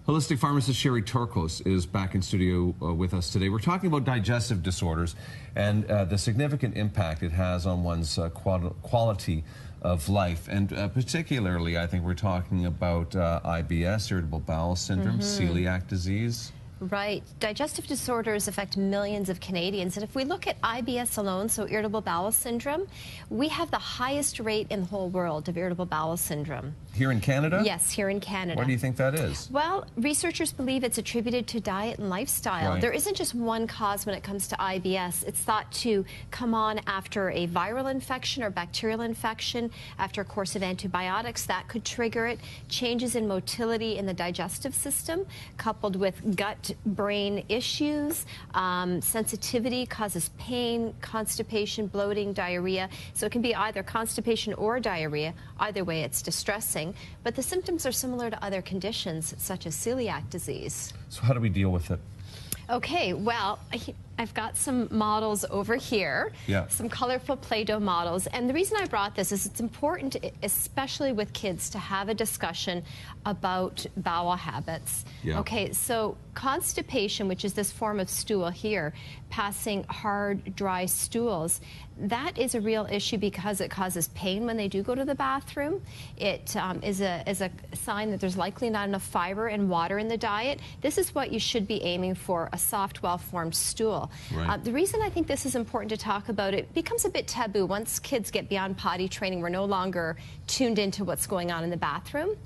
Holistic pharmacist Sherry Torkos is back in studio with us today. We're talking about digestive disorders and the significant impact it has on one's quality of life. And particularly, I think we're talking about IBS, irritable bowel syndrome, celiac disease. Right. Digestive disorders affect millions of Canadians. And if we look at IBS alone, so irritable bowel syndrome, we have the highest rate in the whole world of irritable bowel syndrome. Here in Canada? Yes, here in Canada. Why do you think that is? Well, researchers believe it's attributed to diet and lifestyle. Right. There isn't just one cause when it comes to IBS. It's thought to come on after a viral infection or bacterial infection, after a course of antibiotics. That could trigger it. Changes in motility in the digestive system, coupled with gut-brain issues. Sensitivity causes pain, constipation, bloating, diarrhea. So it can be either constipation or diarrhea. Either way, it's distressing. But the symptoms are similar to other conditions, such as celiac disease. So how do we deal with it? Okay, well, I've got some models over here, some colorful Play-Doh models. And the reason I brought this is it's important, especially with kids, to have a discussion about bowel habits. Okay, so constipation, which is this form of stool here, passing hard, dry stools, that is a real issue because it causes pain when they do go to the bathroom. It is a sign that there's likely not enough fiber and water in the diet. This is what you should be aiming for, a soft, well-formed stool. Right. The reason I think this is important to talk about, it becomes a bit taboo. Once kids get beyond potty training, we're no longer tuned into what's going on in the bathroom.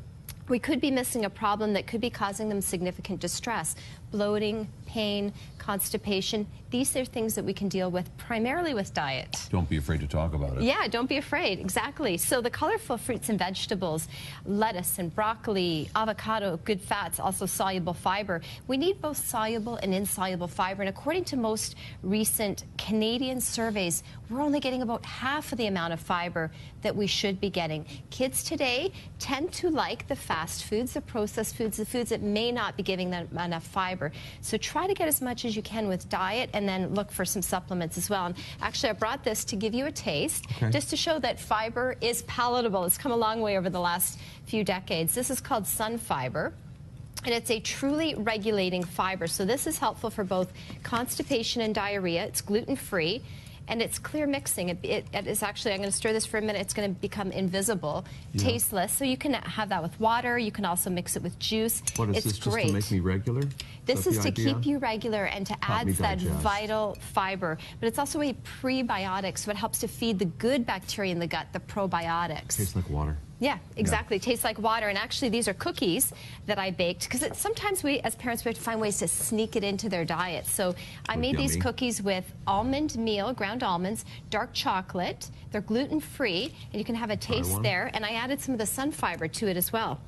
We could be missing a problem that could be causing them significant distress. Bloating, pain, constipation. These are things that we can deal with primarily with diet. Don't be afraid to talk about it. Yeah, don't be afraid. Exactly. So the colorful fruits and vegetables, lettuce and broccoli, avocado, good fats, also soluble fiber. We need both soluble and insoluble fiber. And according to most recent Canadian surveys, we're only getting about half of the amount of fiber that we should be getting. Kids today tend to like the fast foods, the processed foods, the foods that may not be giving them enough fiber. So try to get as much as you can with diet and then look for some supplements as well. And actually, I brought this to give you a taste, just to show that fiber is palatable. It's come a long way over the last few decades. This is called Sunfiber. And it's a truly regulating fiber. So this is helpful for both constipation and diarrhea. It's gluten-free. And it's clear mixing. It is actually, I'm going to stir this for a minute, it's going to become invisible, tasteless. So you can have that with water. You can also mix it with juice. What is this, just to make me regular? This is to keep you regular and to add that vital fiber. But it's also a prebiotic, so it helps to feed the good bacteria in the gut, the probiotics. Tastes like water. Yeah, exactly. It tastes like water. And actually, these are cookies that I baked because sometimes we, as parents, we have to find ways to sneak it into their diet. So I made these cookies with almond meal, ground almonds, dark chocolate. They're gluten-free, and you can have a taste there. And I added some of the Sunfiber to it as well.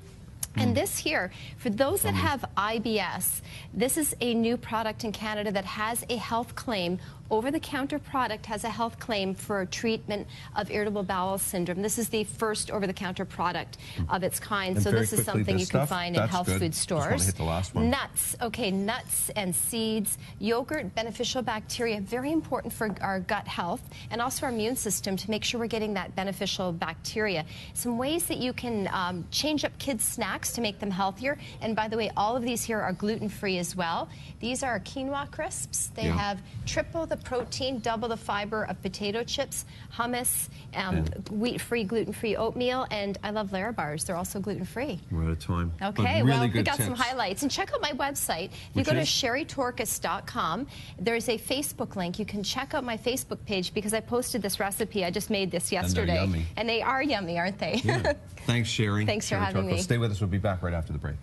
And this here, for those that have IBS, this is a new product in Canada that has a health claim. Over-the-counter product has a health claim for treatment of irritable bowel syndrome. This is the first over-the-counter product of its kind. And so this is something you can find in health food stores. Just want to hit the last one. Nuts, nuts and seeds, yogurt, beneficial bacteria, very important for our gut health and also our immune system to make sure we're getting that beneficial bacteria. Some ways that you can change up kids' snacks to make them healthier. And by the way, all of these here are gluten-free as well. These are quinoa crisps. They have triple the protein, double the fiber of potato chips, hummus, wheat-free, gluten-free oatmeal, and I love Larabars. They're also gluten-free. We're out of time. Okay, well, we got some highlights. And check out my website. If you go to sherrytorkos.com, there's a Facebook link. You can check out my Facebook page because I posted this recipe. I just made this yesterday. And they're yummy. And they are yummy, aren't they? Thanks, Sherry. Thanks for having me. Stay with us. We'll be back right after the break.